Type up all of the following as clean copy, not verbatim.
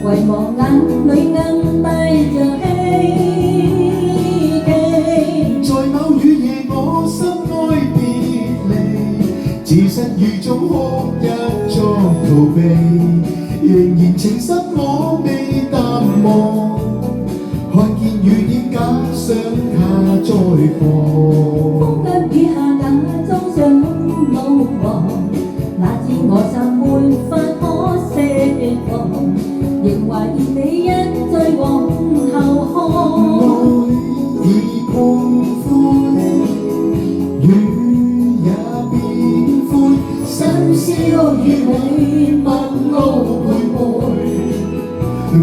遺忘眼裏硬帶着希冀。在某雨夜，我心哀別離，自失雨中哭泣作逃避，仍然情深我未淡忘，看見雨點假想他在旁。風急雨下假裝想老忘，哪知我心沒法可釋放，仍懷念你一再往後看。愛已碰灰，雨也變灰，深宵雨裏問路徘徊，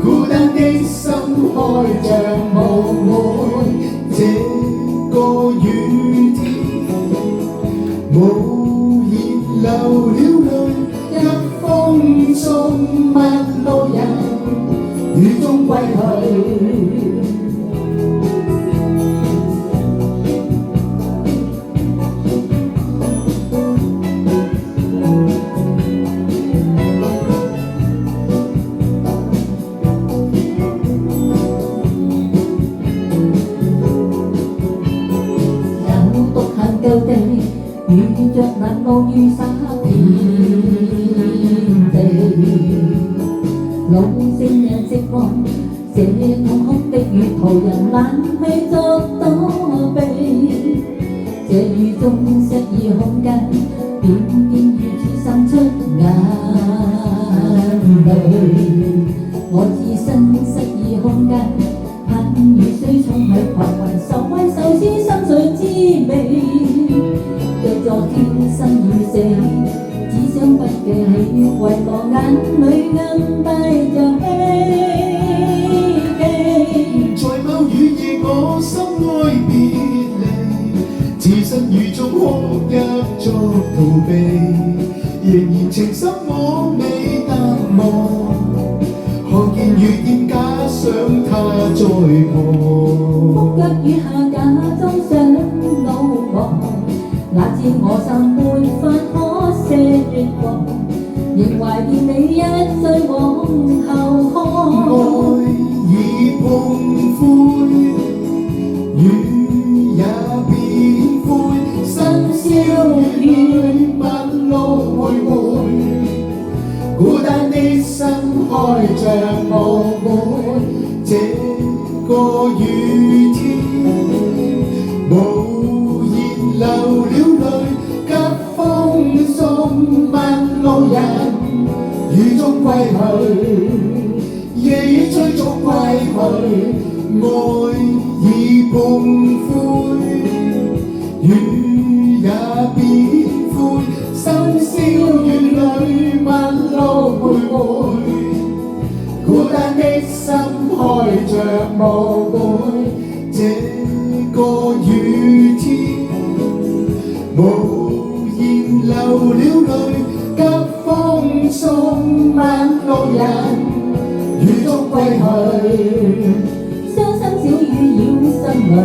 孤單的心開着無門。這個雨天，無言流了淚，急風中陌路人，雨中歸去。舊地遇着難路雨灑遍地，老聖人釋放這痛哭的月途人懶去作躲避，這雨中失意空間，點點雨珠滲出眼淚，我置身失意空間，盼雨水沖去狂雲愁為愁思心碎滋味。昨天生與死，只想不記起，遺忘眼裏硬帶着希冀。在某雨夜，我心哀別離，置身雨中哭泣作逃避，仍然情深我未淡忘，看見雨點假想他在旁。風急雨下假裝想老忘，哪知我心沒法可釋放，仍懷念你一再往後看。愛已碰灰，雨也變灰，深宵雨陌路徘徊，孤單的心開着無門。這個雨天，無言流了淚，急風送陌路人，雨中歸去，夜雨追逐歸去，愛已碰灰，雨也變灰，深宵雨裏陌路徘徊，孤單的心開着無門。這個雨天，無言流了淚，急風送陌路人，雨中歸去。傷心小雨繞心裏。